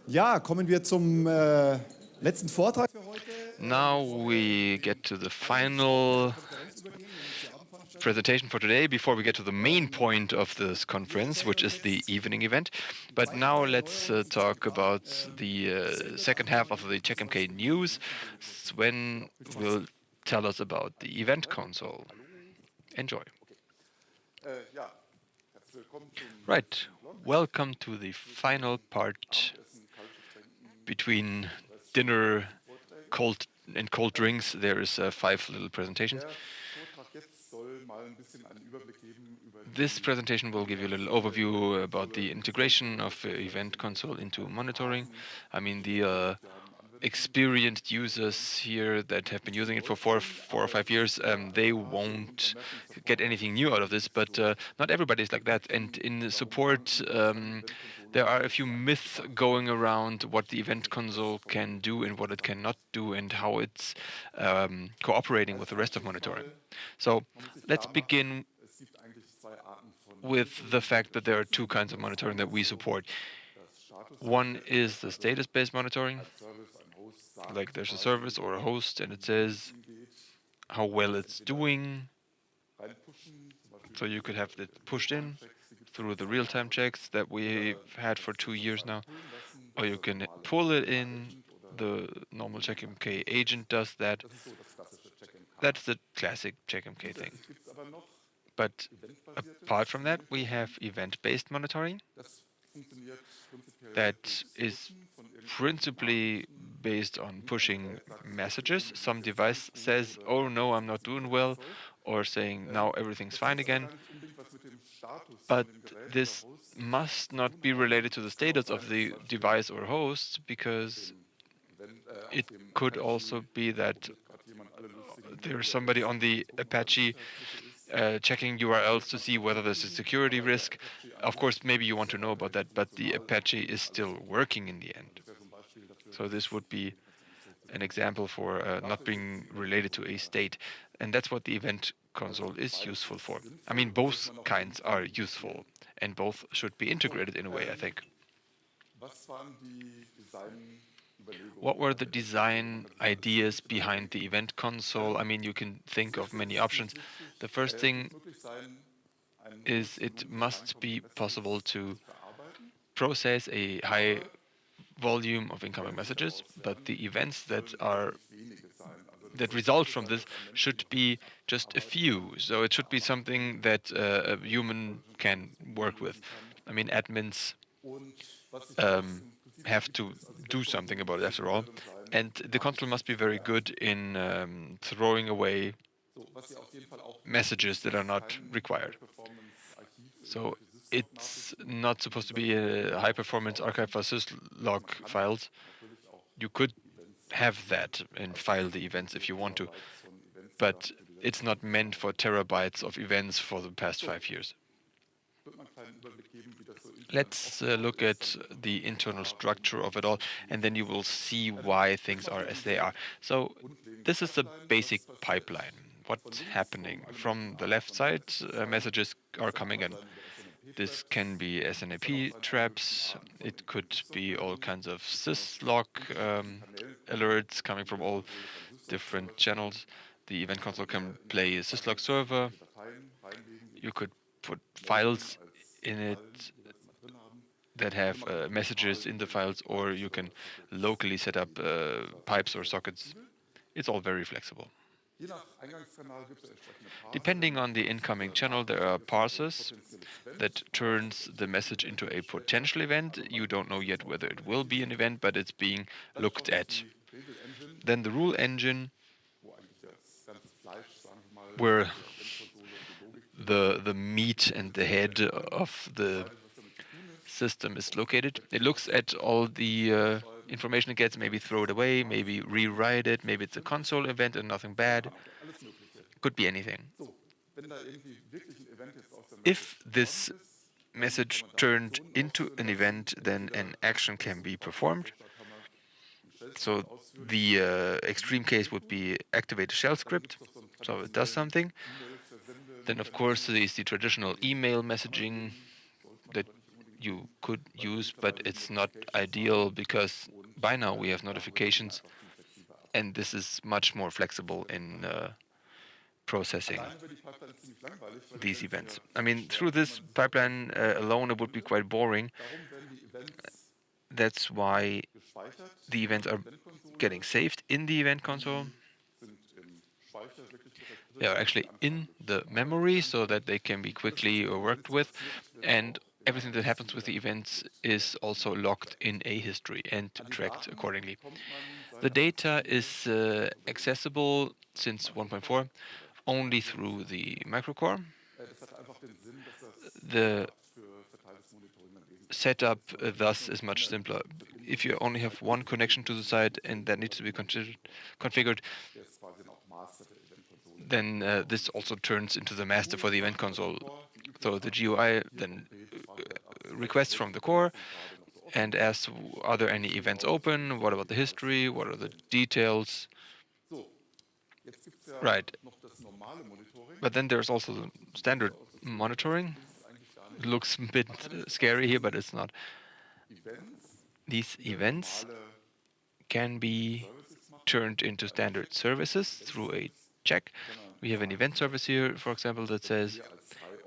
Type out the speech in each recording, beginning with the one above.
Ja, kommen wir zum letzten Vortrag für heute. Now we get to the final presentation for today before we get to the main point of this conference, which is the evening event. But now let's talk about the second half of the CheckMK news. Sven will tell us about the event console. Enjoy. Right, welcome to the final part between dinner and cold drinks. There is 5 little presentations. This presentation will give you a little overview about the integration of event console into monitoring. I mean, the experienced users here that have been using it for four or 5 years, they won't get anything new out of this, but not everybody is like that. And in the support, there are a few myths going around what the event console can do and what it cannot do and how it's cooperating with the rest of monitoring. So let's begin with the fact that there are 2 kinds of monitoring that we support. One is the status-based monitoring, like there's a service or a host and it says how well it's doing. So you could have it pushed in through the real-time checks that we've had for 2 years now, or you can pull it in. The normal CheckMK agent does that. That's the classic CheckMK thing. But apart from that, we have event-based monitoring that is principally based on pushing messages. Some device says, oh no, I'm not doing well, or saying now everything's fine again. But this must not be related to the status of the device or host, because it could also be that there's somebody on the Apache checking URLs to see whether there's a security risk. Of course, maybe you want to know about that, but the Apache is still working in the end. So this would be an example for not being related to a state. And that's what the event console is useful for. I mean, both kinds are useful, and both should be integrated in a way, I think. What were the design ideas behind the event console? I mean, you can think of many options. The first thing is it must be possible to process a high volume of incoming messages, but the events that result from this should be just a few. So it should be something that a human can work with. I mean, admins have to do something about it after all. And the console must be very good in throwing away messages that are not required. So it's not supposed to be a high-performance archive for syslog files. You could have that and file the events if you want to, but it's not meant for terabytes of events for the past 5 years. Let's look at the internal structure of it all, and then you will see why things are as they are. So this is the basic pipeline. What's happening? From the left side, messages are coming in. This can be SNAP traps. It could be all kinds of syslog alerts coming from all different channels. The event console can play a syslog server. You could put files in it that have messages in the files, or you can locally set up pipes or sockets. It's all very flexible. Depending on the incoming channel, there are parsers that turns the message into a potential event. You don't know yet whether it will be an event, but it's being looked at. Then the rule engine, where the meat and the head of the system is located. It looks at all the information it gets, maybe throw it away, maybe rewrite it, maybe it's a console event and nothing bad. Could be anything. If this message turned into an event, then an action can be performed. So the extreme case would be activate a shell script, so it does something. Then, of course, there is the traditional email messaging that you could use, but it's not ideal because by now we have notifications, and this is much more flexible in processing these events. I mean, through this pipeline alone, it would be quite boring. That's why the events are getting saved in the event console. They are actually in the memory so that they can be quickly worked with, and everything that happens with the events is also logged in a history and tracked accordingly. The data is accessible since 1.4 only through the microcore. The setup thus is much simpler. If you only have one connection to the site and that needs to be configured, then this also turns into the master for the event console. So the GUI then requests from the core and asks, are there any events open? What about the history? What are the details? Right. But then there's also the standard monitoring. It looks a bit scary here, but it's not. These events can be turned into standard services through a check. We have an event service here, for example, that says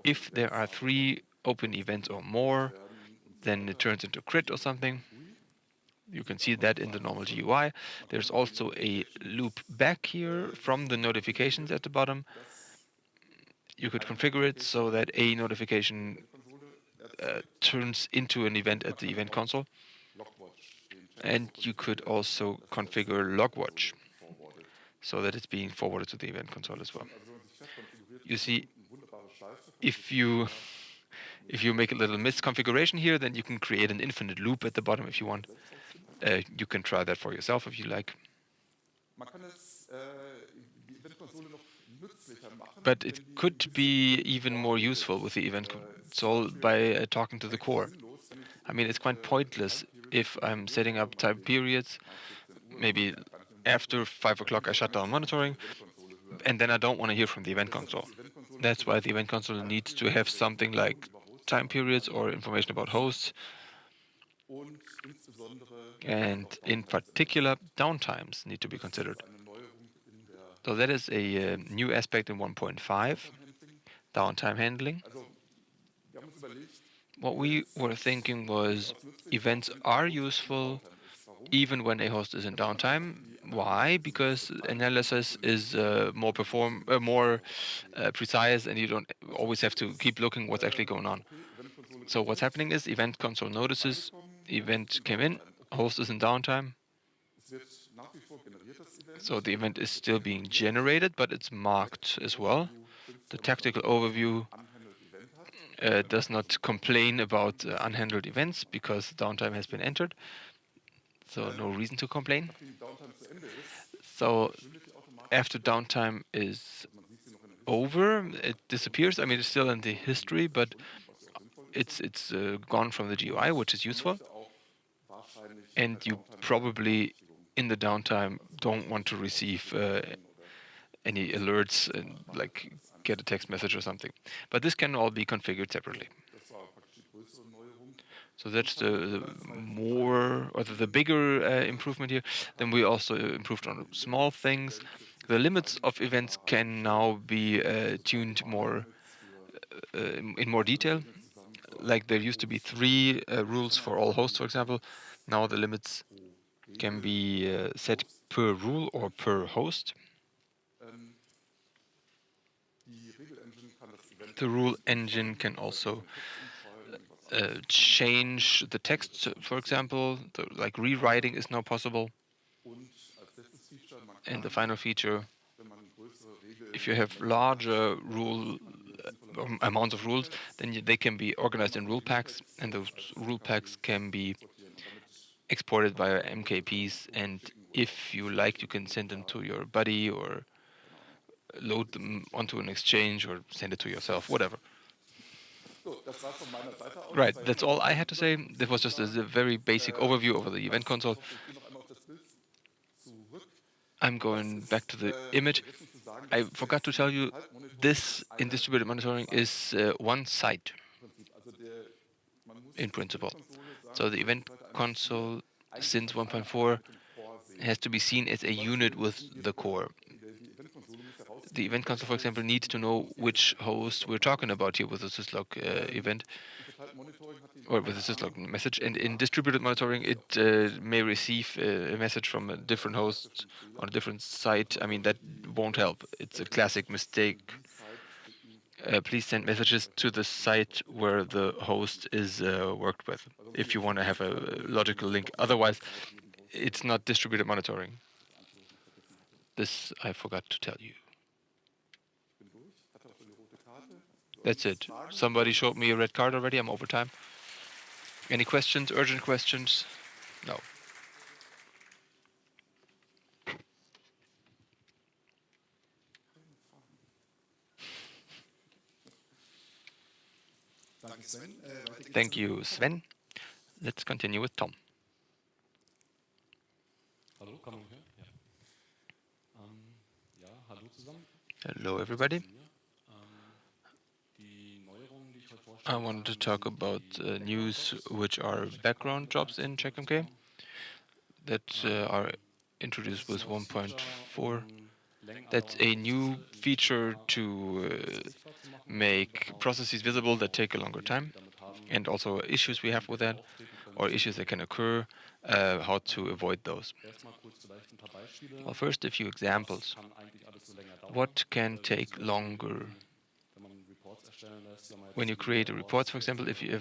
if there are 3 open events or more, then it turns into crit or something. You can see that in the normal GUI. There's also a loop back here from the notifications at the bottom. You could configure it so that a notification turns into an event at the event console. And you could also configure logwatch so that it's being forwarded to the event console as well. You see, if you make a little misconfiguration here, then you can create an infinite loop at the bottom if you want. You can try that for yourself if you like. But it could be even more useful with the event console by talking to the core. I mean, it's quite pointless if I'm setting up time periods. Maybe after 5 o'clock I shut down monitoring, and then I don't want to hear from the event console. That's why the event console needs to have something like time periods or information about hosts, and in particular, downtimes need to be considered. So that is a new aspect in 1.5, downtime handling. What we were thinking was events are useful even when a host is in downtime. Why? Because analysis is more precise, and you don't always have to keep looking what's actually going on. So what's happening is event console notices event came in, host is in downtime. So the event is still being generated, but it's marked as well. The tactical overview does not complain about unhandled events because downtime has been entered. So no reason to complain. So after downtime is over, it disappears. I mean, it's still in the history, but it's gone from the GUI, which is useful. And you probably, in the downtime, don't want to receive any alerts and like get a text message or something. But this can all be configured separately. So that's the more or the bigger improvement here. Then we also improved on small things. The limits of events can now be tuned more in more detail. Like there used to be 3 rules for all hosts, for example. Now the limits can be set per rule or per host. The rule engine can also change the text, for example. Like rewriting is now possible. And the final feature, if you have larger amounts of rules, then they can be organized in rule packs, and those rule packs can be exported via MKPs, and if you like, you can send them to your buddy or load them onto an exchange or send it to yourself, whatever. Right, that's all I had to say. That was just a very basic overview over the event console. I'm going back to the image. I forgot to tell you, this in distributed monitoring is one site. in principle. So the event console since 1.4 has to be seen as a unit with the core. The event console, for example, needs to know which host we're talking about here with the syslog event or with the syslog message. And in distributed monitoring, it may receive a message from a different host on a different site. I mean, that won't help. It's a classic mistake. Please send messages to the site where the host is worked with if you want to have a logical link. Otherwise, it's not distributed monitoring. This I forgot to tell you. That's it. Somebody showed me a red card already. I'm over time. Any questions? Urgent questions? No. Thank you, Sven. Let's continue with Tom. Hello, everybody. I wanted to talk about news which are background jobs in CheckMK that are introduced with 1.4. That's a new feature to make processes visible that take a longer time, and also issues we have with that, or issues that can occur, how to avoid those. Well, first, a few examples. What can take longer? When you create a report, for example, if you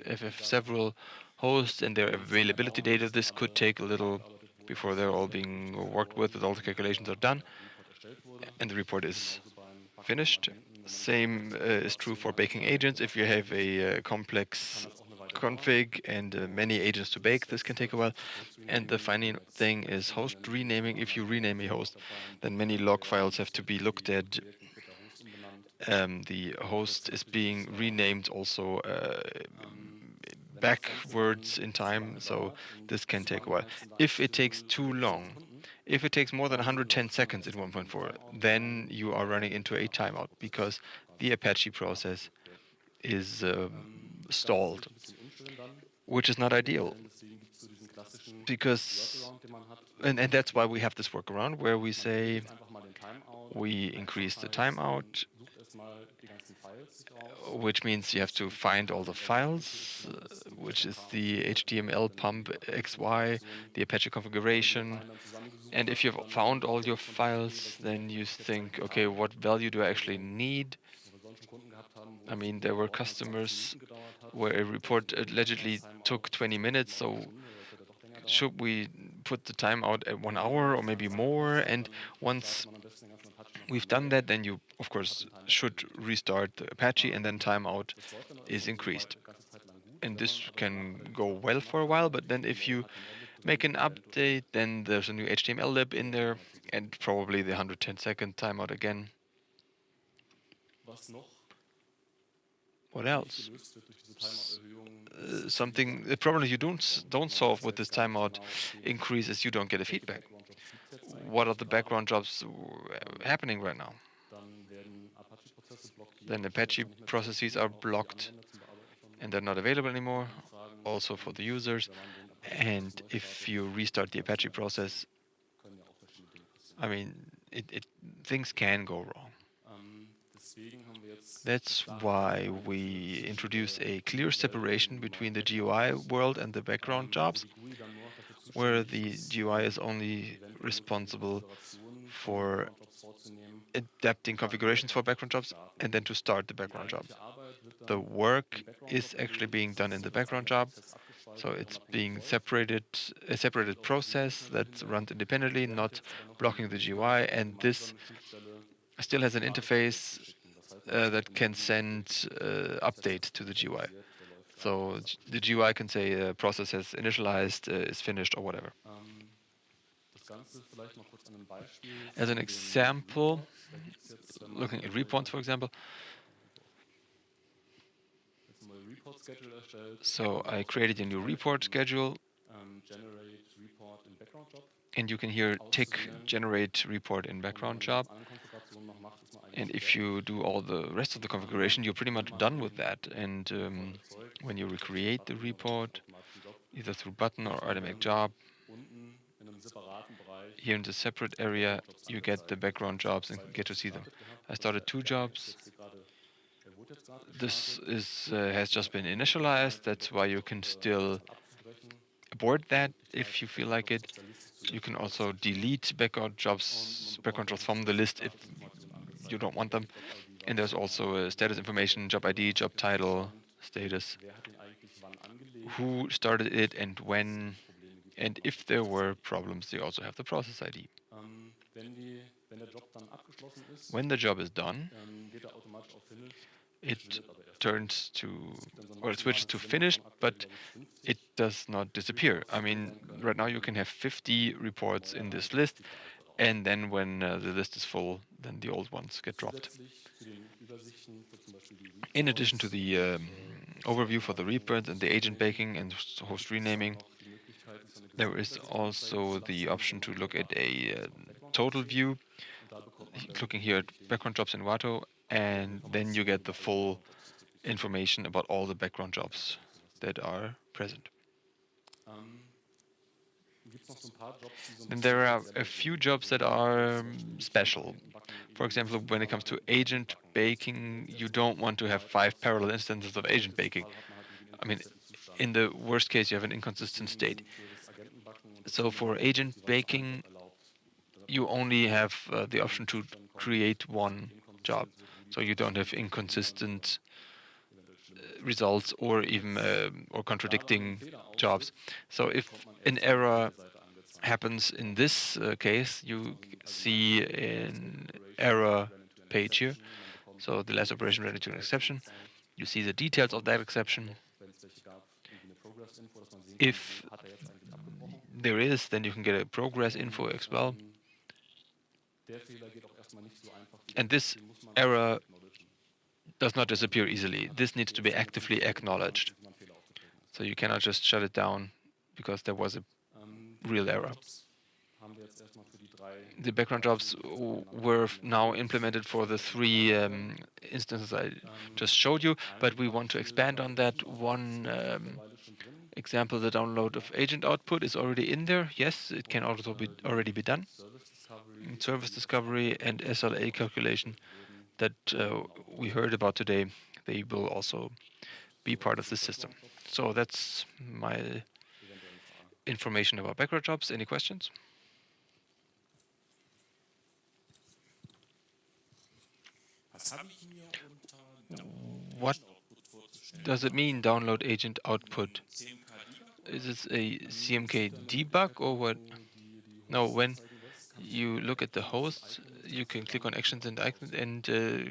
have several hosts and their availability data, this could take a little before they're all being worked with all the calculations are done, and the report is finished. Same is true for baking agents. If you have a complex config and many agents to bake, this can take a while. And the final thing is host renaming. If you rename a host, then many log files have to be looked at. The host is being renamed also backwards in time, so this can take a while. If it takes too long, if it takes more than 110 seconds in 1.4, then you are running into a timeout because the Apache process is stalled, which is not ideal. Because, and that's why we have this workaround where we say we increase the timeout, which means you have to find all the files, which is the HTML pump XY, the Apache configuration. And if you've found all your files, then you think, okay, what value do I actually need? I mean, there were customers where a report allegedly took 20 minutes, so should we put the timeout at 1 hour or maybe more? And once we've done that, then you, of course, should restart the Apache, and then timeout is increased. And this can go well for a while, but then if you make an update, then there's a new HTML lib in there, and probably the 110-second timeout again. What else? Something, the problem you don't solve with this timeout increase is you don't get a feedback. What are the background jobs happening right now? Then Apache processes are blocked and they're not available anymore, also for the users. And if you restart the Apache process, I mean, things can go wrong. That's why we introduced a clear separation between the GUI world and the background jobs, where the GUI is only responsible for adapting configurations for background jobs and then to start the background job. The work is actually being done in the background job, so it's being separated, a separated process that's run independently, not blocking the GUI, and this still has an interface that can send updates to the GUI. So the GUI can say a process has initialized, is finished, or whatever. As an example, looking at reports, for example, so I created a new report schedule, and you can here tick generate report in background job. And if you do all the rest of the configuration, you're pretty much done with that. And when you recreate the report, either through button or automatic job, here in the separate area, you get the background jobs and get to see them. I started 2 jobs. This has just been initialized. That's why you can still abort that if you feel like it. You can also delete background jobs from the list if you don't want them. And there's also a status information, job ID, job title, status, who started it and when, and if there were problems, they also have the process ID. When the job is done, it turns to, or it switches to finished, but it does not disappear. I mean, right now you can have 50 reports in this list, and then when the list is full, then the old ones get dropped. In addition to the overview for the reprints and the agent baking and host renaming, there is also the option to look at a total view, looking here at background jobs in Vato, and then you get the full information about all the background jobs that are present. Then there are a few jobs that are special. For example, when it comes to agent baking, you don't want to have 5 parallel instances of agent baking. I mean, in the worst case, you have an inconsistent state. So for agent baking, you only have the option to create one job. So you don't have inconsistent results or even or contradicting jobs. So if an error happens in this case, you see an error page here. So the last operation related to an exception. You see the details of that exception. If there is, then you can get a progress info as well. And this error does not disappear easily. This needs to be actively acknowledged. So you cannot just shut it down because there was a real error. The background jobs were now implemented for the 3 instances I just showed you, but we want to expand on that. One example, the download of agent output is already in there. Yes, it can also be already be done. Service discovery and SLA calculation that we heard about today, they will also be part of the system. So that's my information about background jobs. Any questions? What does it mean, download agent output? Is this a CMK debug or what? No, when you look at the host, you can click on actions and icons and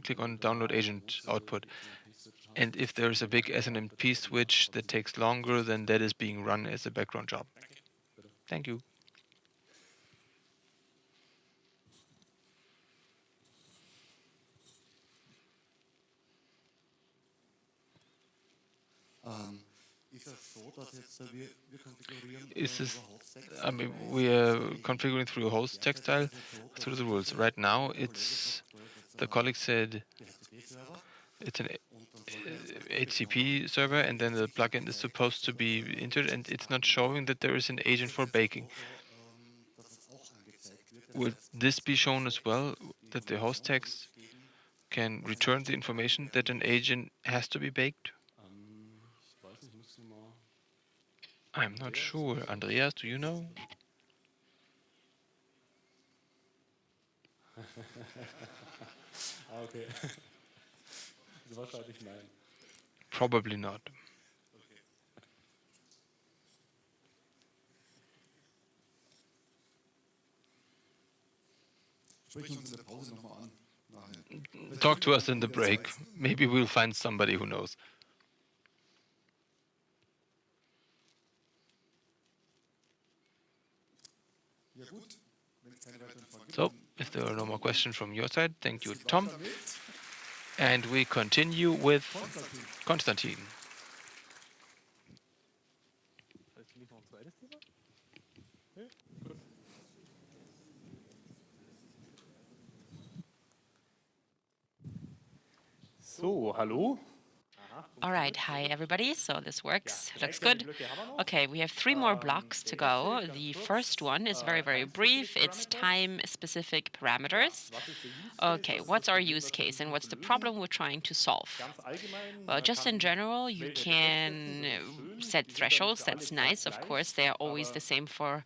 click on download agent output. And if there's a big SNMP switch that takes longer, then that is being run as a background job. Thank you. Is this, I mean, we are configuring through a host textile through the rules. Right now, it's, the colleague said it's an HCP server, and then the plugin is supposed to be entered, and it's not showing that there is an agent for baking. Will this be shown as well, that the host text can return the information that an agent has to be baked? I'm not sure. Andreas, do you know? Okay. Probably not. Talk to us in the break. Maybe we'll find somebody who knows. So, if there are no more questions from your side, thank you, Tom. And we continue with Konstantin. So, hallo. All right, hi everybody. So this works, looks good. Okay, we have 3 more blocks to go. The first one is very, very brief. It's time-specific parameters. Okay, what's our use case and what's the problem we're trying to solve? Well, just in general, you can set thresholds. That's nice. Of course, they are always the same for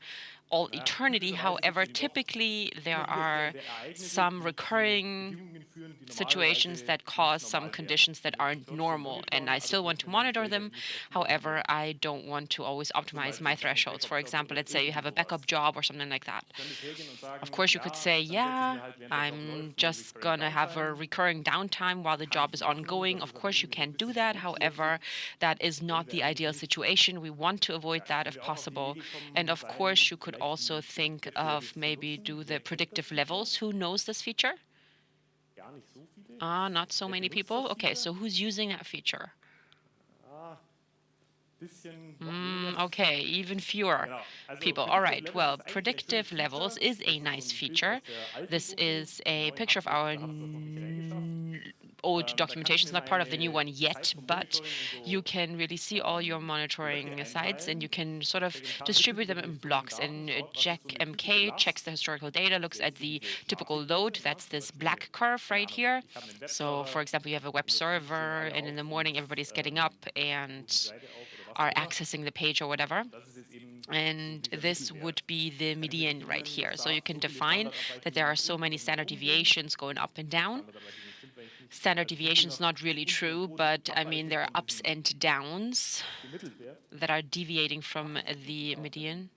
all eternity. However, typically there are some recurring situations that cause some conditions that aren't normal, and I still want to monitor them. However, I don't want to always optimize my thresholds. For example, let's say you have a backup job or something like that. Of course, you could say, yeah, I'm just gonna have a recurring downtime while the job is ongoing. Of course, you can do that. However, that is not the ideal situation. We want to avoid that if possible. And of course, you could also think of maybe do the predictive levels. Who knows this feature? Not so many people. Okay, so who's using that feature? Okay, even fewer people. All right, well, predictive levels is a nice feature. This is a picture of our old documentation. It's not part of the new one yet, but you can really see all your monitoring sites and you can sort of distribute them in blocks. And checkmk checks the historical data, looks at the typical load. That's this black curve right here. So, for example, you have a web server and in the morning everybody's getting up and are accessing the page or whatever. And this would be the median right here. So you can define that there are so many standard deviations going up and down. Standard deviation is not really true, but I mean, there are ups and downs that are deviating from the median.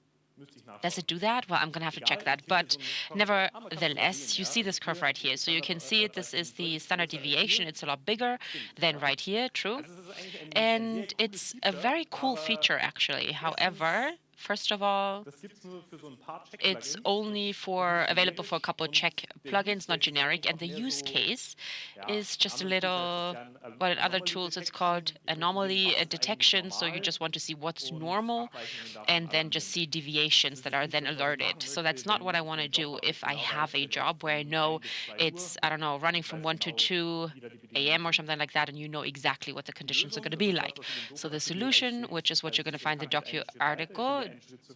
Does it do that? Well, I'm going to have to check that. But nevertheless, you see this curve right here. So you can see it. This is the standard deviation. It's a lot bigger than right here, true. And it's a very cool feature, actually. However, first of all, it's only available for a couple of check plugins, not generic. And the use case is just a little, well, in other tools, it's called anomaly detection. So you just want to see what's normal and then just see deviations that are then alerted. So that's not what I want to do if I have a job where I know it's, I don't know, running from 1 to 2 a.m. or something like that, and you know exactly what the conditions are going to be like. So the solution, which is what you're going to find in the docu article,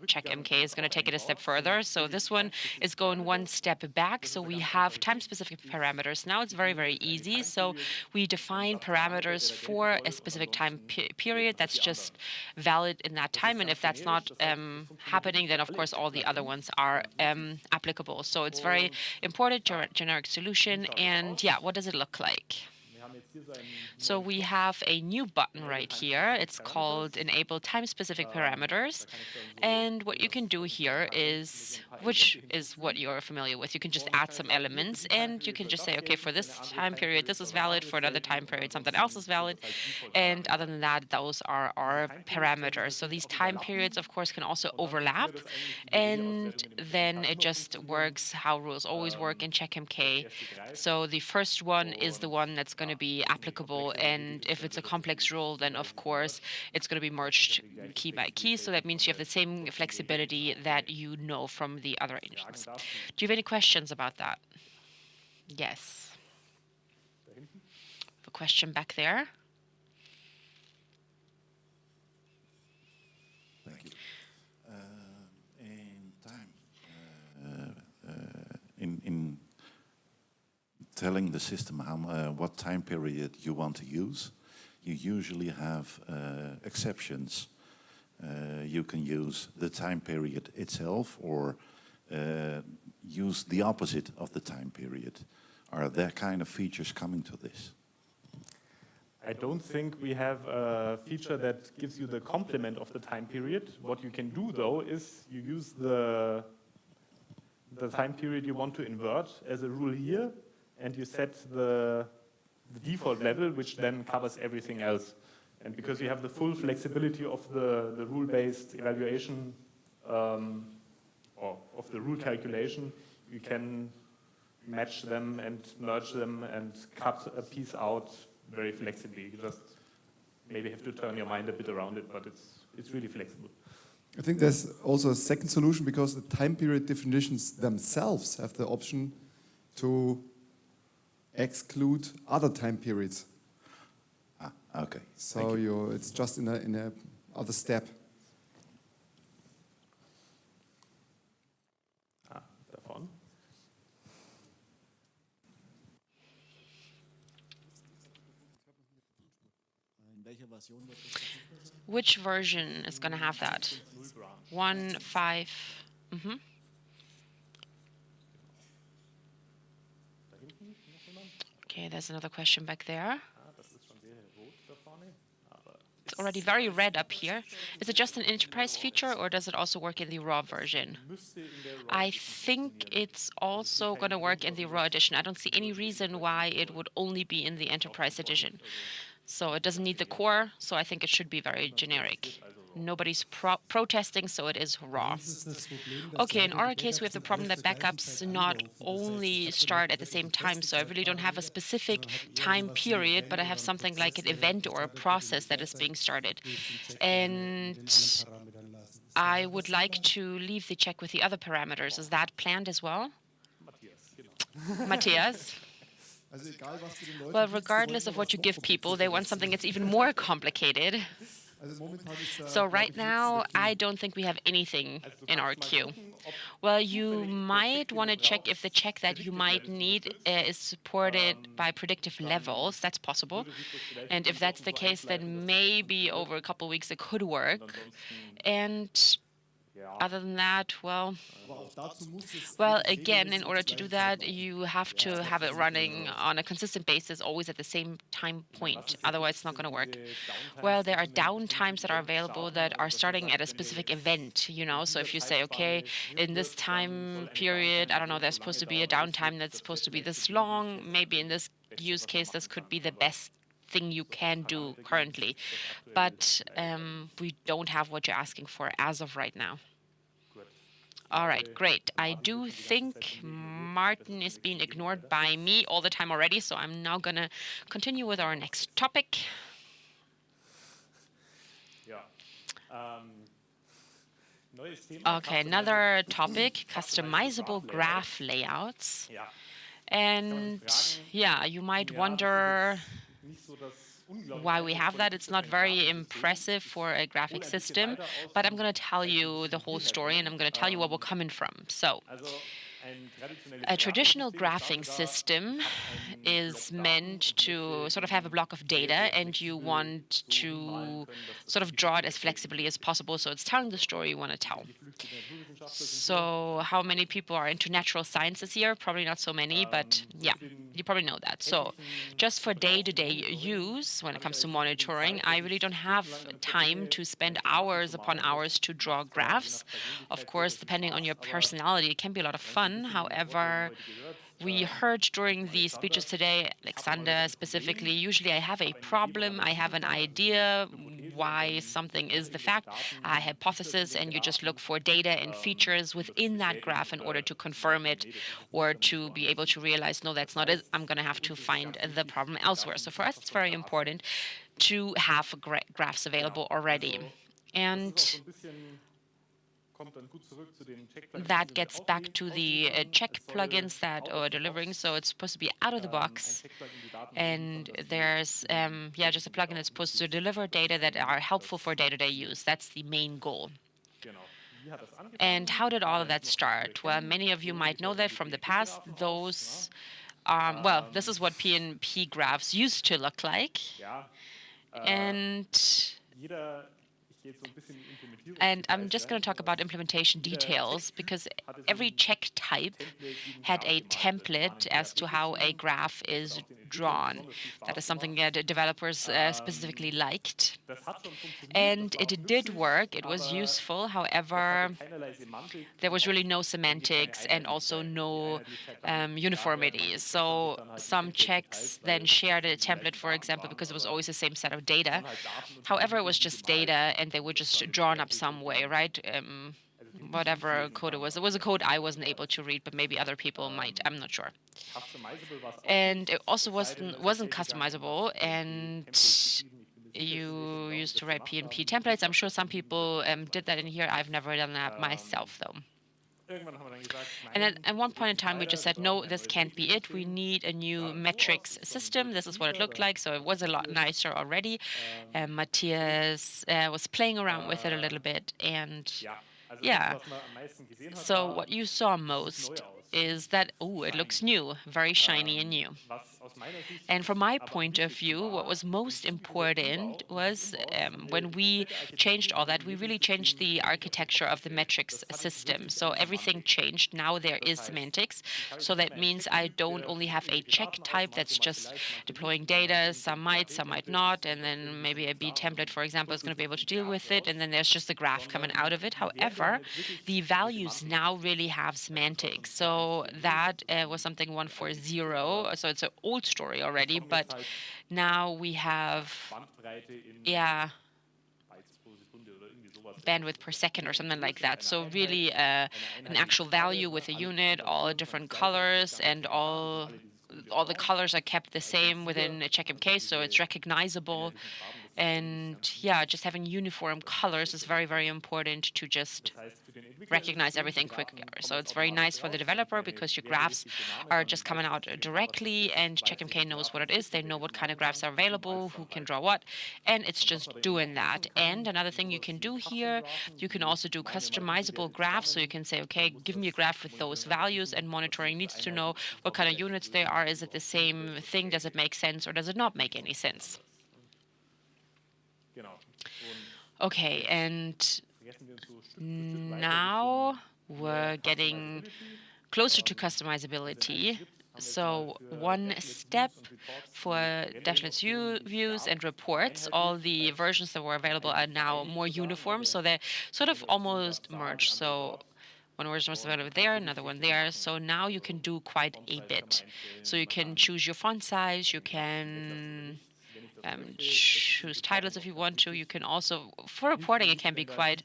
checkmk is going to take it a step further. So this one is going one step back. So we have time-specific parameters. Now it's very, very easy. So we define parameters for a specific time period that's just valid in that time. And if that's not happening, then of course all the other ones are applicable. So it's very important, generic solution. And yeah, what does it look like? So we have a new button right here. It's called Enable Time-Specific Parameters. And what you can do here is, which is what you're familiar with, you can just add some elements and you can just say, okay, for this time period, this is valid. For another time period, something else is valid. And other than that, those are our parameters. So these time periods, of course, can also overlap. And then it just works how rules always work in checkmk. So the first one is the one that's going to be applicable, and if it's a complex rule, then of course it's going to be merged key by key. So that means you have the same flexibility that you know from the other engines. Do you have any questions about that? Yes. A question back there. Thank you. In telling the system what time period you want to use, you usually have exceptions. You can use the time period itself or use the opposite of the time period. Are there kind of features coming to this? I don't think we have a feature that gives you the complement of the time period. What you can do, though, is you use the time period you want to invert as a rule here, and you set the default level, which then covers everything else. And because you have the full flexibility of the rule-based evaluation or of the rule calculation, you can match them and merge them and cut a piece out very flexibly. You just maybe have to turn your mind a bit around it, but it's really flexible. I think there's also a second solution because the time period definitions themselves have the option to exclude other time periods. Okay. So it's just in a other step. Davon. Which version is going to have that? 1.5. Mhm. Okay, there's another question back there. It's already very red up here. Is it just an enterprise feature or does it also work in the raw version? I think it's also going to work in the raw edition. I don't see any reason why it would only be in the enterprise edition. So it doesn't need the core, so I think it should be very generic. Nobody's protesting, so it is raw. Okay, in our case, we have the problem that backups not only start at the same time, so I really don't have a specific time period, but I have something like an event or a process that is being started. And I would like to leave the check with the other parameters. Is that planned as well? Matthias? Well, regardless of what you give people, they want something that's even more complicated. So right now, I don't think we have anything in our queue. Well, you might want to check if the check that you might need is supported by predictive levels. That's possible. And if that's the case, then maybe over a couple of weeks it could work. And other than that, well, again, in order to do that, you have to have it running on a consistent basis, always at the same time point. Otherwise, it's not going to work. Well, there are downtimes that are available that are starting at a specific event, you know. So if you say, okay, in this time period, I don't know, there's supposed to be a downtime that's supposed to be this long, maybe in this use case, this could be the best thing you can do currently. But we don't have what you're asking for as of right now. All right, great. I do think Martin is being ignored by me all the time already, so I'm now going to continue with our next topic. Okay, another topic, customizable graph layouts. And yeah, you might wonder why we have that. It's not very impressive for a graphic system, but I'm going to tell you the whole story and I'm going to tell you where we're coming from. So, a traditional graphing system is meant to sort of have a block of data and you want to sort of draw it as flexibly as possible so it's telling the story you want to tell. So how many people are into natural sciences here? Probably not so many, but yeah, you probably know that. So just for day-to-day use, when it comes to monitoring, I really don't have time to spend hours upon hours to draw graphs. Of course, depending on your personality, it can be a lot of fun. However, we heard during the speeches today, Alexander specifically, usually I have a problem, I have an idea why something is the fact, a hypothesis, and you just look for data and features within that graph in order to confirm it or to be able to realize, no, that's not it, I'm going to have to find the problem elsewhere. So for us, it's very important to have graphs available already. And that gets back to the check plugins that are delivering. So it's supposed to be out of the box. And there's just a plugin that's supposed to deliver data that are helpful for day-to-day use. That's the main goal. And how did all of that start? Well, many of you might know that from the past. Those, this is what PNP graphs used to look like. And I'm just going to talk about implementation details because every check type had a template as to how a graph is drawn. That is something that developers specifically liked. And it did work. It was useful. However, there was really no semantics and also no uniformity. So some checks then shared a template, for example, because it was always the same set of data. However, it was just data and they were just drawn up some way, right? Whatever code it was. It was a code I wasn't able to read, but maybe other people might. I'm not sure. And it also wasn't customizable, and you used to write PNP templates. I'm sure some people did that in here. I've never done that myself, though. And at one point in time, we just said, no, this can't be it. We need a new metrics system. This is what it looked like. So it was a lot nicer already. Matthias was playing around with it a little bit. And yeah, so what you saw most is that, oh, it looks new, very shiny and new. And from my point of view, what was most important was when we changed all that, we really changed the architecture of the metrics system. So everything changed. Now there is semantics. So that means I don't only have a check type that's just deploying data. Some might not. And then maybe a B template, for example, is going to be able to deal with it. And then there's just a graph coming out of it. However, the values now really have semantics. So that was something 140. So it's an old story already, but now we have, yeah, bandwidth per second or something like that. So really an actual value with a unit, all different colors, and all the colors are kept the same within a checkmk, so it's recognizable. And yeah, just having uniform colors is very, very important to just recognize everything quicker. So it's very nice for the developer because your graphs are just coming out directly, and checkmk knows what it is. They know what kind of graphs are available, who can draw what, and it's just doing that. And another thing you can do here, you can also do customizable graphs. So you can say, okay, give me a graph with those values, and monitoring needs to know what kind of units they are. Is it the same thing? Does it make sense, or does it not make any sense? Okay, and now we're getting closer to customizability. So one step for dashboards, views, and reports, all the versions that were available are now more uniform. So they're sort of almost merged. So one version was available there, another one there. So now you can do quite a bit. So you can choose your font size, you can choose titles if you want to. You can also, for reporting, it can be quite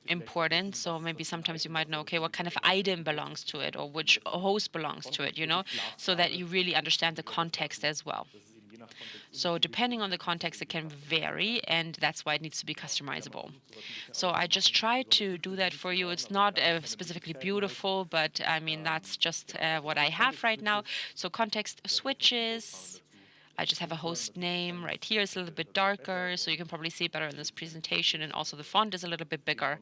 important. So maybe sometimes you might know, okay, what kind of item belongs to it, or which host belongs to it, so that you really understand the context as well. So depending on the context, it can vary, and that's why it needs to be customizable. So I just tried to do that for you. It's not specifically beautiful, but I mean, that's just what I have right now. So context switches. I just have a host name right here. It's a little bit darker, so you can probably see it better in this presentation. And also the font is a little bit bigger.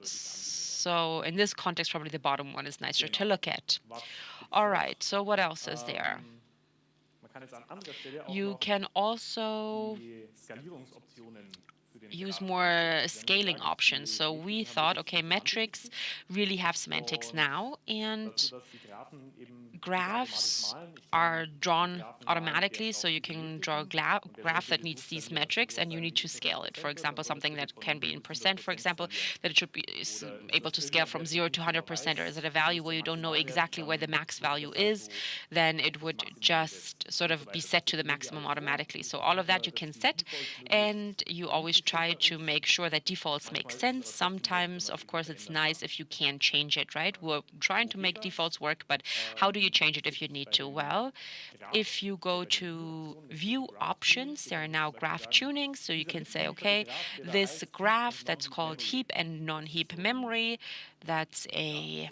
So in this context, probably the bottom one is nicer to look at. All right, so what else is there? You can also use more scaling options. So we thought, okay, metrics really have semantics now, and graphs are drawn automatically. So you can draw a graph that needs these metrics, and you need to scale it. For example, something that can be in percent, for example, that it should be able to scale from 0 to 100%, or is it a value where you don't know exactly where the max value is, then it would just sort of be set to the maximum automatically. So all of that you can set, and you always try to make sure that defaults make sense. Sometimes, of course, it's nice if you can change it, right? We're trying to make defaults work, but how do you change it if you need to? Well, if you go to view options, there are now graph tunings. So you can say, okay, this graph that's called heap and non-heap memory, that's a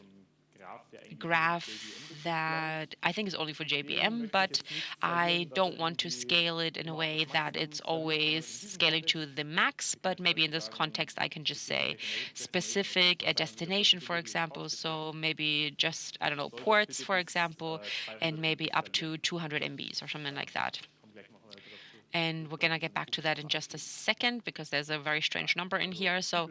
graph that I think is only for JVM, but I don't want to scale it in a way that it's always scaling to the max, but maybe in this context I can just say specific, a destination, for example, so maybe just, I don't know, ports, for example, and maybe up to 200 MBs or something like that. And we're going to get back to that in just a second because there's a very strange number in here. So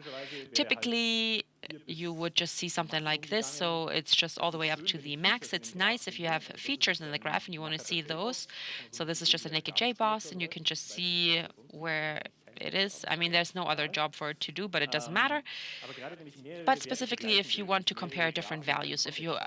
typically, you would just see something like this. So it's just all the way up to the max. It's nice if you have features in the graph and you want to see those. So this is just a naked JBoss, and you can just see where it is. I mean, there's no other job for it to do, but it doesn't matter. But specifically, if you want to compare different values, if you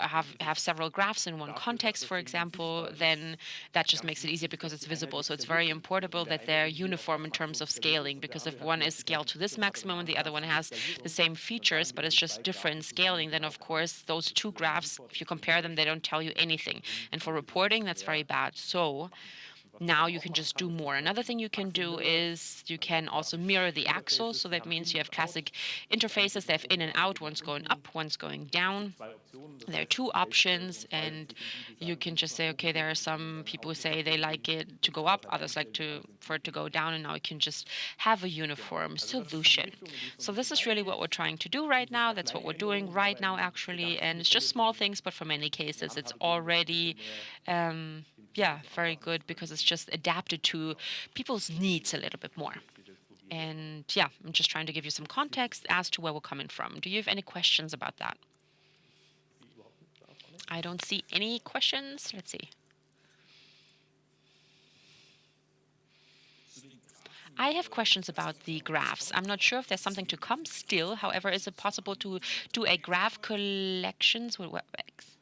have several graphs in one context, for example, then that just makes it easier because it's visible. So it's very important that they're uniform in terms of scaling, because if one is scaled to this maximum and the other one has the same features, but it's just different scaling, then of course those two graphs, if you compare them, they don't tell you anything. And for reporting, that's very bad. So Now you can just do more. Another thing you can do is you can also mirror the axle. So that means you have classic interfaces. They have in and out, one's going up, one's going down. There are two options, and you can just say, okay, there are some people who say they like it to go up, others like for it to go down, and now you can just have a uniform solution. So this is really what we're trying to do right now. That's what we're doing right now, actually, and it's just small things, but for many cases, it's already yeah, very good because it's just adapted to people's needs a little bit more. And yeah, I'm just trying to give you some context as to where we're coming from. Do you have any questions about that? I don't see any questions. Let's see. I have questions about the graphs. I'm not sure if there's something to come still. However, is it possible to do a graph collections with WebEx?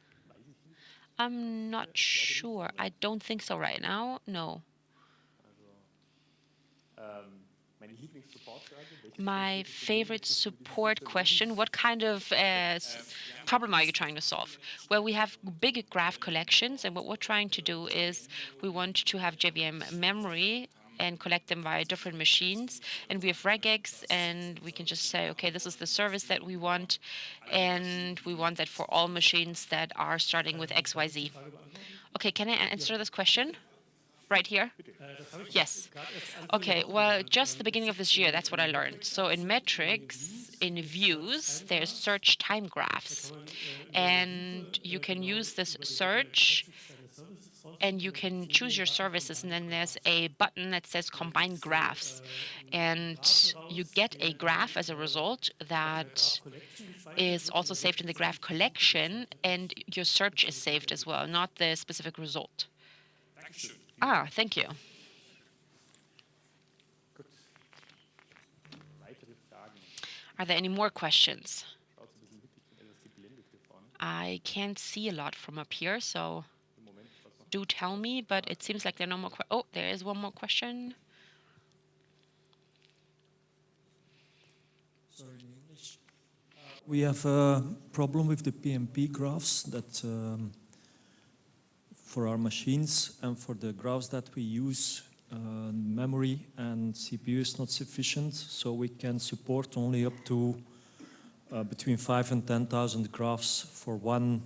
I'm not sure. I don't think so right now. No. My favorite support question, what kind of problem are you trying to solve? Well, we have big graph collections, and what we're trying to do is we want to have JVM memory and collect them via different machines. And we have regex, and we can just say, okay, this is the service that we want, and we want that for all machines that are starting with XYZ. Okay, can I answer this question? Right here? Yes. Okay, well, just the beginning of this year, that's what I learned. So in metrics, in views, there's search time graphs. And you can use this search, and you can choose your services, and then there's a button that says combine graphs. And you get a graph as a result that is also saved in the graph collection, and your search is saved as well, not the specific result. Ah, thank you. Are there any more questions? I can't see a lot from up here, so do tell me, but it seems like there are no more oh, there is one more question. Sorry, in English. We have a problem with the PMP graphs that for our machines and for the graphs that we use, memory and CPU is not sufficient, so we can support only up to between 5,000 and 10,000 graphs for one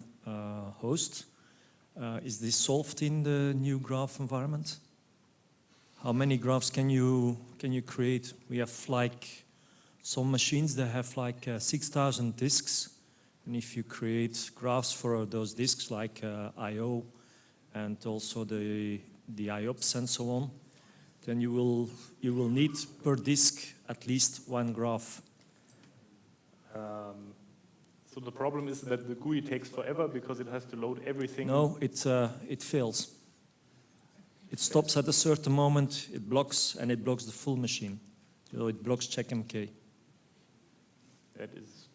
host. Is this solved in the new graph environment? How many graphs can you create? We have like some machines that have like 6,000 disks, and if you create graphs for those disks like I/O and also the IOPS and so on, then you will need per disk at least one graph. So the problem is that the GUI takes forever because it has to load everything. No, it fails. It stops at a certain moment, it blocks, and it blocks the full machine. So it blocks checkmk. That is.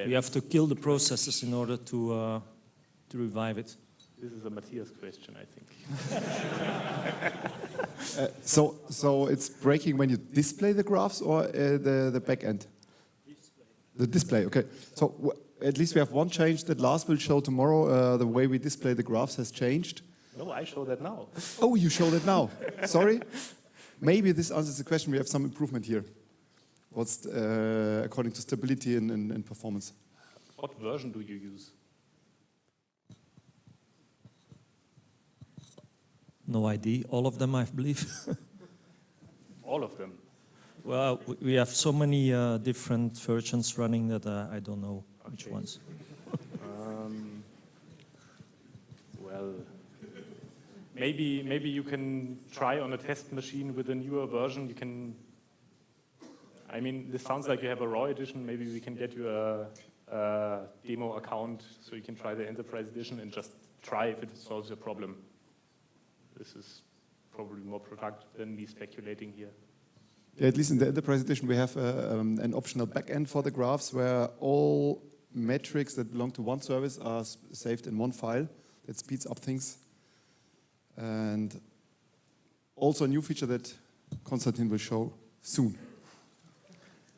You have to kill the processes in order to revive it. This is a Matthias question, I think. So it's breaking when you display the graphs or the back end? The display, okay. So at least we have one change that Lars will show tomorrow. The way we display the graphs has changed. No, I show that now. Oh, you show that now. Sorry. Maybe this answers the question. We have some improvement here. What's according to stability and performance? What version do you use? No ID, all of them, I believe. All of them. Well, we have so many different versions running that I don't know which ones. Well, maybe you can try on a test machine with a newer version. You can. I mean, this sounds like you have a raw edition. Maybe we can get you a demo account so you can try the enterprise edition and just try if it solves your problem. This is probably more productive than me speculating here. Yeah, at least in the enterprise edition, we have an optional backend for the graphs where all metrics that belong to one service are saved in one file. That speeds up things. And also a new feature that Konstantin will show soon.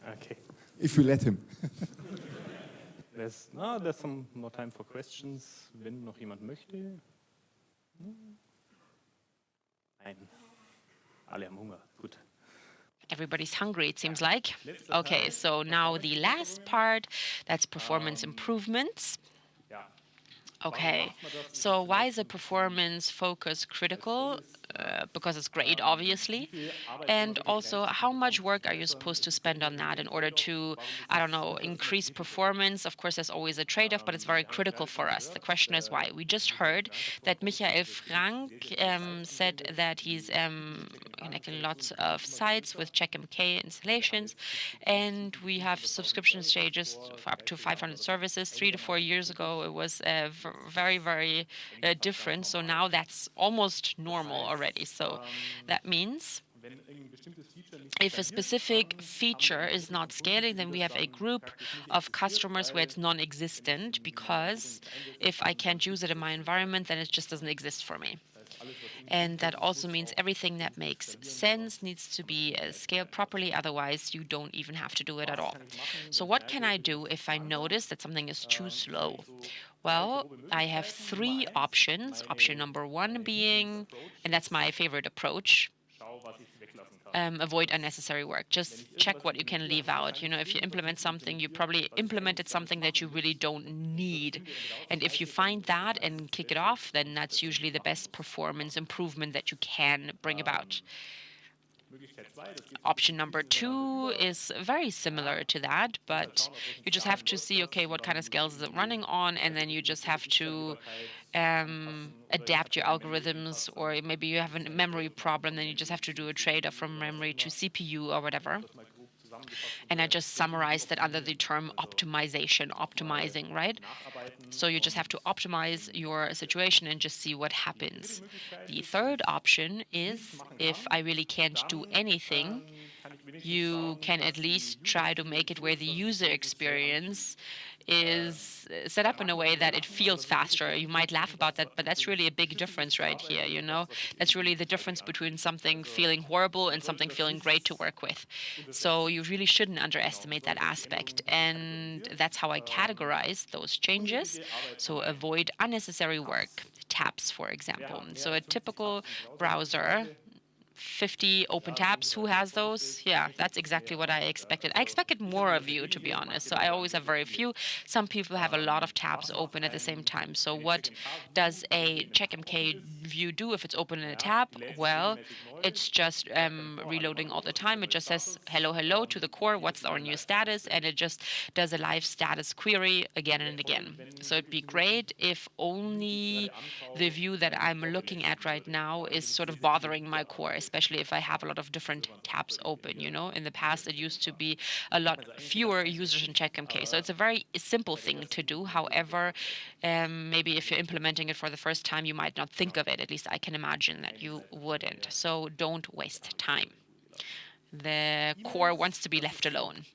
Okay. If we let him. There's some more time for questions, wenn noch jemand möchte. Nein. Alle haben Hunger. Gut. Everybody's hungry, it seems like. Okay, so now the last part, that's performance improvements. Ja. Okay, so why is a performance focus critical? Because it's great, obviously. And also, how much work are you supposed to spend on that in order to, I don't know, increase performance? Of course, there's always a trade-off, but it's very critical for us. The question is why. We just heard that Michael Frank said that he's connecting lots of sites with CheckMK installations, and we have subscription stages for up to 500 services. 3 to 4 years ago, it was very, very different. So now that's almost normal already. So that means if a specific feature is not scaling, then we have a group of customers where it's non-existent, because if I can't use it in my environment, then it just doesn't exist for me. And that also means everything that makes sense needs to be scaled properly, otherwise you don't even have to do it at all. So what can I do if I notice that something is too slow? Well, I have 3 options. Option number 1 being, and that's my favorite approach, avoid unnecessary work. Just check what you can leave out. You know, if you implement something, you probably implemented something that you really don't need. And if you find that and kick it off, then that's usually the best performance improvement that you can bring about. Option number 2 is very similar to that, but you just have to see, okay, what kind of scales is it running on, and then you just have to adapt your algorithms, or maybe you have a memory problem, then you just have to do a trade-off from memory to CPU or whatever. And I just summarized that under the term optimization, optimizing, right? So you just have to optimize your situation and just see what happens. The third option is, if I really can't do anything, you can at least try to make it where the user experience is set up in a way that it feels faster. You might laugh about that, but that's really a big difference right here, you know? That's really the difference between something feeling horrible and something feeling great to work with. So you really shouldn't underestimate that aspect. And that's how I categorize those changes. So avoid unnecessary work, tabs, for example. So a typical browser, 50 open tabs. Who has those? Yeah, that's exactly what I expected. I expected more of you, to be honest. So I always have very few. Some people have a lot of tabs open at the same time. So what does a CheckMK view do if it's open in a tab? Well, it's just reloading all the time. It just says hello, hello to the core. What's our new status? And it just does a live status query again and again. So it'd be great if only the view that I'm looking at right now is sort of bothering my core, especially if I have a lot of different tabs open, you know. In the past, it used to be a lot fewer users in CheckMK. So it's a very simple thing to do. However, maybe if you're implementing it for the first time, you might not think of it. At least I can imagine that you wouldn't. So don't waste time. The core wants to be left alone.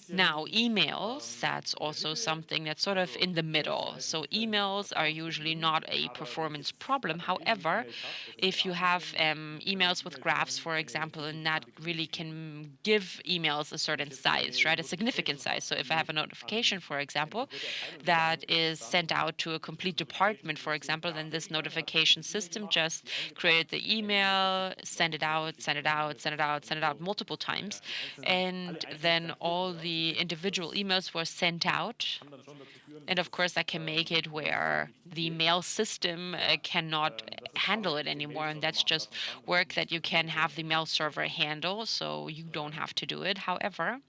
Now, emails, that's also something that's sort of in the middle. So emails are usually not a performance problem. However, if you have emails with graphs, for example, and that really can give emails a certain size, right, a significant size. So if I have a notification, for example, that is sent out to a complete department, for example, then this notification system just created the email, send it out, send it out, send it out, send it out multiple times, and then all the individual emails were sent out. And of course, that can make it where the mail system cannot handle it anymore. And that's just work that you can have the mail server handle, so you don't have to do it. However,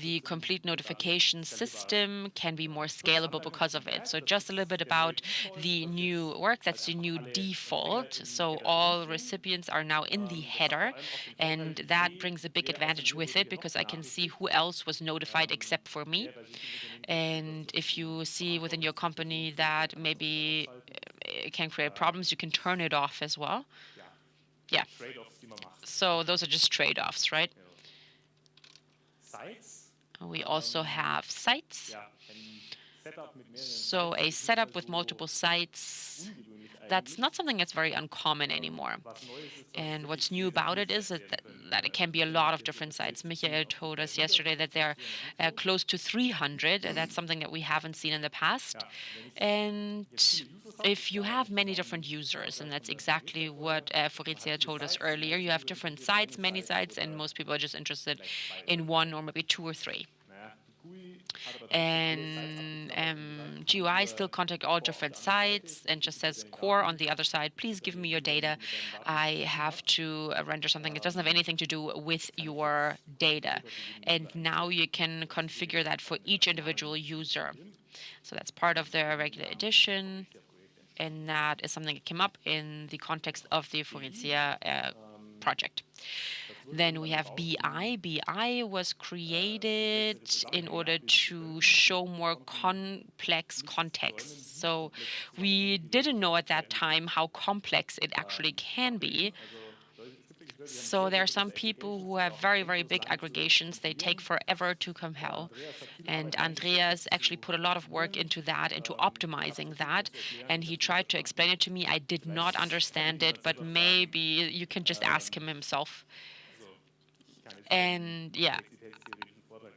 the complete notification system can be more scalable because of it. So just a little bit about the new work. That's the new default. So all recipients are now in the header, and that brings a big advantage with it because I can see who else was notified except for me. And if you see within your company that maybe it can create problems, you can turn it off as well. Yeah. So those are just trade-offs, right? We also have sites. So a setup with multiple sites, that's not something that's very uncommon anymore. And what's new about it is that it can be a lot of different sites. Michael told us yesterday that they're close to 300. That's something that we haven't seen in the past. And if you have many different users, and that's exactly what Faurizia told us earlier, you have different sites, many sites, and most people are just interested in one or maybe two or three. And GUI still contact all different sites and just says core on the other side, please give me your data. I have to render something that doesn't have anything to do with your data. And now you can configure that for each individual user. So that's part of the regular edition. And that is something that came up in the context of the Faurizia project. Then we have BI. BI was created in order to show more complex context. So we didn't know at that time how complex it actually can be. So there are some people who have very, very big aggregations. They take forever to compile. And Andreas actually put a lot of work into that, into optimizing that. And he tried to explain it to me. I did not understand it, but maybe you can just ask him himself. And yeah,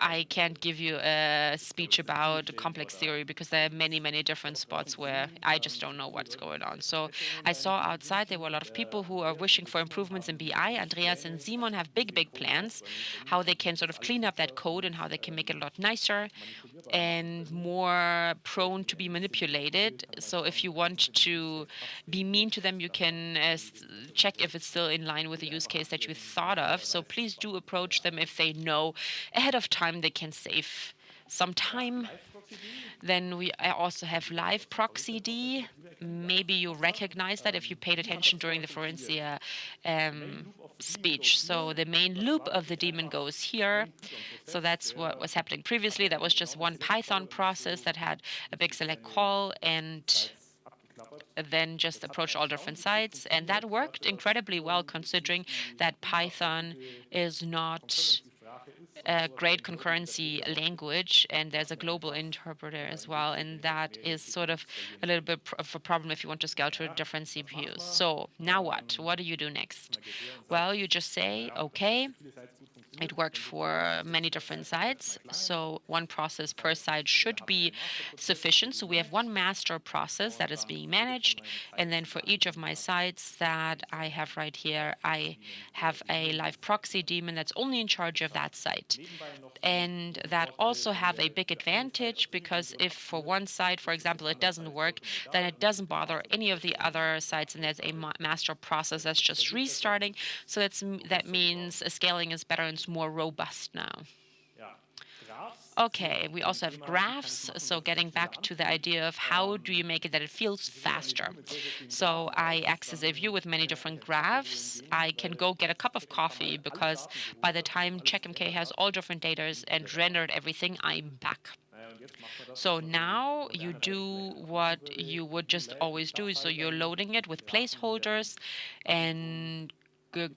I can't give you a speech about complex theory because there are many, many different spots where I just don't know what's going on. So I saw outside there were a lot of people who are wishing for improvements in BI. Andreas and Simon have big, big plans, how they can sort of clean up that code and how they can make it a lot nicer and more prone to be manipulated. So if you want to be mean to them, you can check if it's still in line with the use case that you thought of. So please do approach them if they know ahead of time they can save some time. Then we also have live proxy-D. Maybe you recognize that if you paid attention during the Faurizia speech. So the main loop of the daemon goes here. So that's what was happening previously. That was just one Python process that had a big select call and then just approach all different sites. And that worked incredibly well considering that Python is not a great concurrency language, and there's a global interpreter as well, and that is sort of a little bit of a problem if you want to scale to different CPUs. So now what? What do you do next? Well, you just say, okay, it worked for many different sites, so one process per site should be sufficient. So we have one master process that is being managed, and then for each of my sites that I have right here, I have a live proxy daemon that's only in charge of that site. And that also have a big advantage because if for one site, for example, it doesn't work, then it doesn't bother any of the other sites, and there's a master process that's just restarting. So that means scaling is better and it's more robust now. Okay, we also have graphs. So getting back to the idea of how do you make it that it feels faster. So I access a view with many different graphs. I can go get a cup of coffee because by the time CheckMK has all different data and rendered everything, I'm back. So now you do what you would just always do. So you're loading it with placeholders, and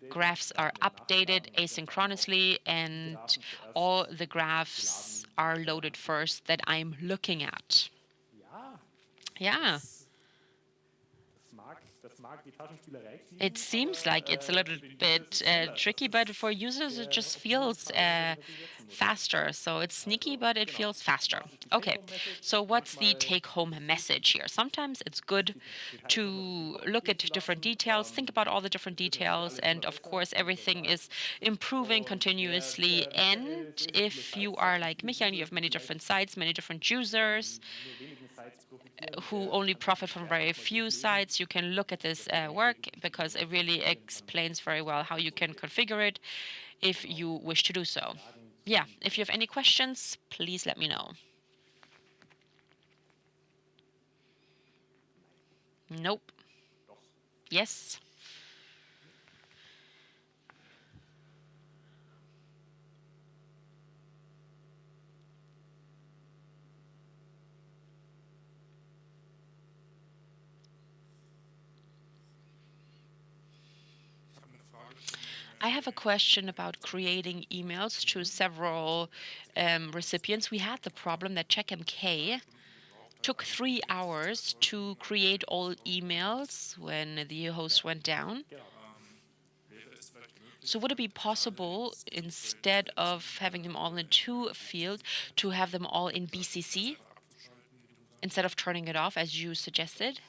graphs are updated asynchronously, and all the graphs are loaded first that I'm looking at. Yeah. It seems like it's a little bit tricky, but for users it just feels faster. So it's sneaky, but it feels faster. Okay, so what's the take-home message here? Sometimes it's good to look at different details, think about all the different details, and of course everything is improving continuously. And if you are like Michael, you have many different sites, many different users who only profit from very few sites, you can look at this work because it really explains very well how you can configure it if you wish to do so. Yeah, if you have any questions, please let me know. Nope. Yes. I have a question about creating emails to several recipients. We had the problem that CheckMK took 3 hours to create all emails when the host went down. So would it be possible, instead of having them all in two field, to have them all in BCC instead of turning it off as you suggested?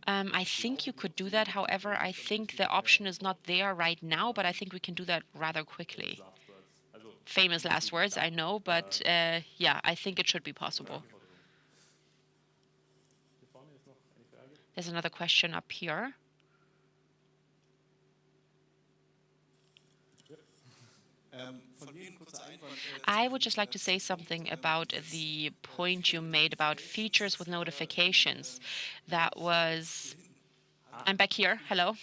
I think you could do that. However, I think the option is not there right now, but I think we can do that rather quickly. Famous last words, I know, but yeah, I think it should be possible. There's another question up here. I would just like to say something about the point you made about features with notifications. That was... I'm back here. Hello.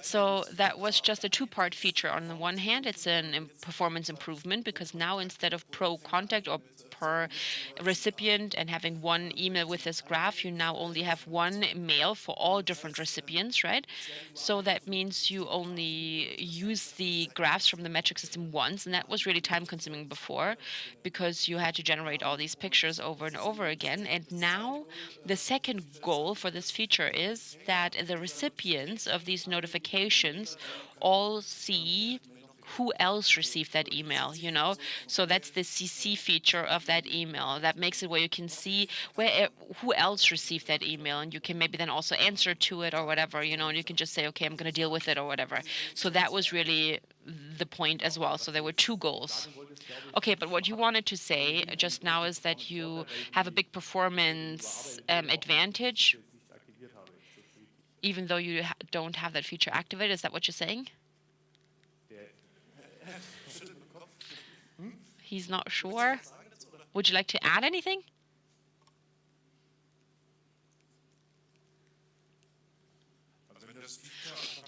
So that was just a two-part feature. On the one hand, it's a performance improvement because now instead of pro contact or per recipient and having one email with this graph, you now only have one mail for all different recipients, right? So that means you only use the graphs from the metric system once, and that was really time-consuming before because you had to generate all these pictures over and over again. And now the second goal for this feature is that the recipients of these notifications all see who else received that email, you know? So that's the CC feature of that email. That makes it where you can see who else received that email, and you can maybe then also answer to it or whatever, you know, and you can just say, okay, I'm going to deal with it or whatever. So that was really the point as well. So there were two goals. Okay, but what you wanted to say just now is that you have a big performance advantage, even though you don't have that feature activated. Is that what you're saying? He's not sure. Would you like to add anything?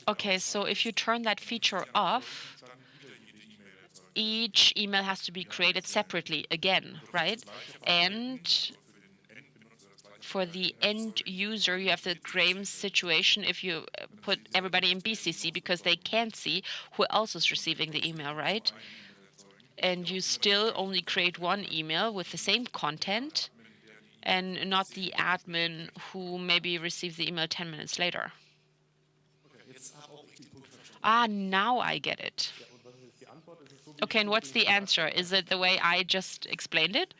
Okay, so if you turn that feature off, each email has to be created separately again, right? And for the end user, you have the same situation if you put everybody in BCC because they can't see who else is receiving the email, right? And you still only create one email with the same content and not the admin who maybe received the email 10 minutes later. Now I get it. Okay, and what's the answer? Is it the way I just explained it?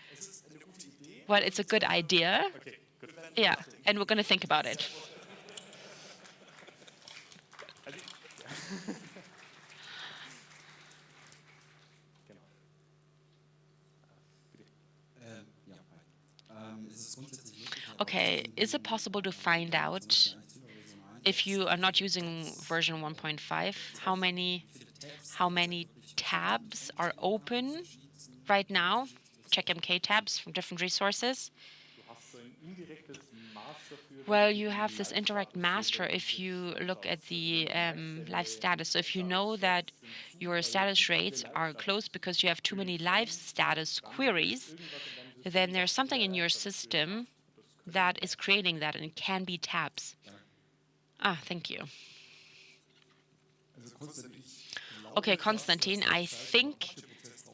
Well, it's a good idea. Yeah, and we're going to think about it. Okay, is it possible to find out if you are not using version 1.5, how many tabs are open right now? Check MK tabs from different resources. Well, you have this indirect master if you look at the live status. So if you know that your status rates are closed because you have too many live status queries, then there's something in your system that is creating that, and it can be tabs. Thank you. Okay, Konstantin, I think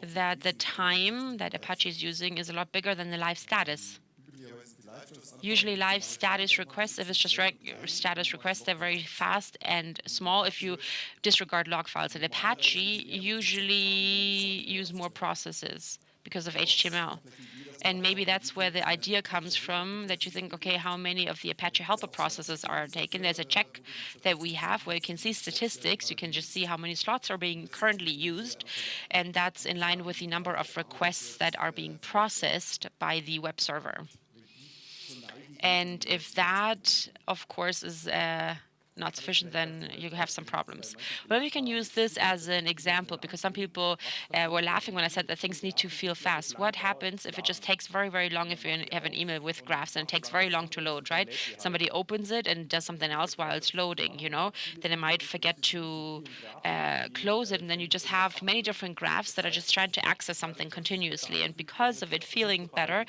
that the time that Apache is using is a lot bigger than the live status. Usually live status requests, if it's just regular status requests, they're very fast and small if you disregard log files. And Apache usually use more processes because of HTML. And maybe that's where the idea comes from, that you think, okay, how many of the Apache helper processes are taken? There's a check that we have where you can see statistics. You can just see how many slots are being currently used. And that's in line with the number of requests that are being processed by the web server. And if that, of course, is not sufficient, then you have some problems. Well, we can use this as an example because some people were laughing when I said that things need to feel fast. What happens if it just takes very, very long if you have an email with graphs and it takes very long to load, right? Somebody opens it and does something else while it's loading, you know? Then it might forget to close it, and then you just have many different graphs that are just trying to access something continuously. And because of it feeling better,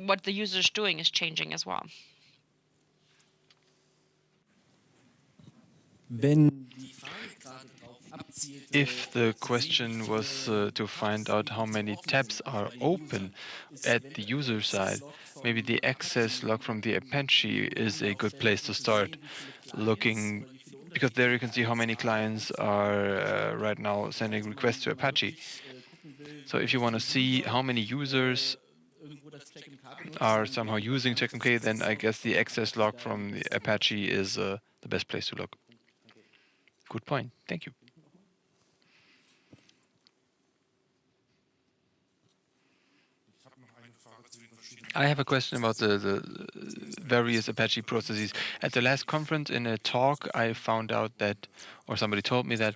what the user is doing is changing as well. If the question was to find out how many tabs are open at the user side, maybe the access log from the Apache is a good place to start looking, because there you can see how many clients are right now sending requests to Apache. So if you want to see how many users are somehow using CheckMK, then I guess the access log from the Apache is the best place to look. Good point. Thank you. I have a question about the various Apache processes. At the last conference, in a talk, I found out that, or somebody told me that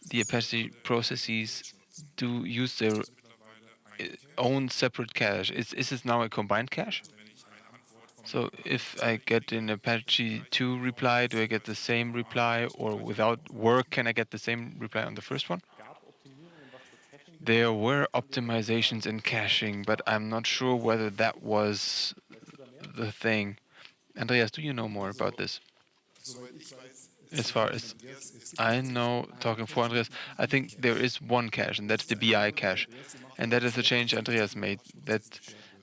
the Apache processes do use their own separate cache. Is this now a combined cache? So if I get an Apache 2 reply, do I get the same reply, or without work, can I get the same reply on the first one? There were optimizations in caching, but I'm not sure whether that was the thing. Andreas, do you know more about this? As far as I know, talking for Andreas, I think there is one cache, and that's the BI cache. And that is the change Andreas made, that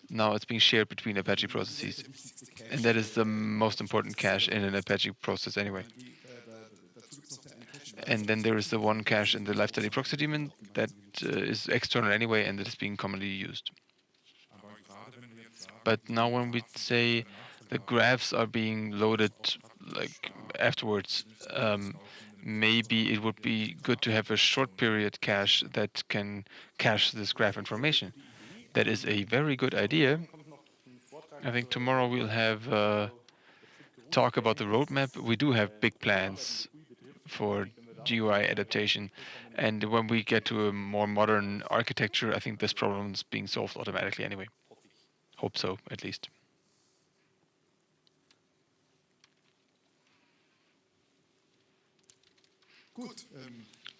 now it's being shared between Apache processes. And that is the most important cache in an Apache process anyway. And then there is the one cache in the live study proxy daemon that is external anyway, and that is being commonly used. But now when we say the graphs are being loaded like afterwards, maybe it would be good to have a short period cache that can cache this graph information. That is a very good idea. I think tomorrow we'll have talk about the roadmap. We do have big plans for GUI adaptation, and when we get to a more modern architecture, I think this problem is being solved automatically anyway. Hope so, at least.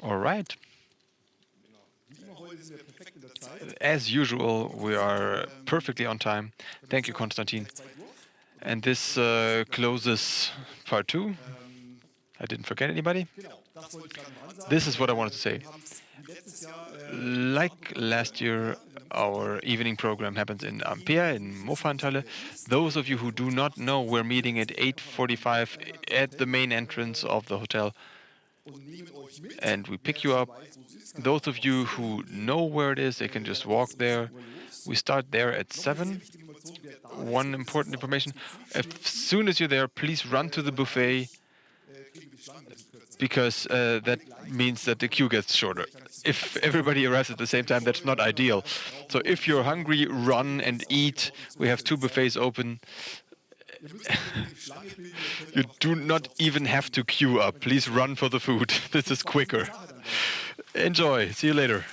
All right. As usual, we are perfectly on time. Thank you, Konstantin. And this closes part 2. I didn't forget anybody. This is what I wanted to say. Like last year, our evening program happens in Ampere, in Mofanthalle. Those of you who do not know, we're meeting at 8:45 at the main entrance of the hotel, and we pick you up. Those of you who know where it is, they can just walk there. We start there at 7. One important information: as soon as you're there, please run to the buffet, because that means that the queue gets shorter. If everybody arrives at the same time, that's not ideal. So if you're hungry, run and eat. We have 2 buffets open. You do not even have to queue up. Please run for the food. This is quicker. Enjoy. See you later.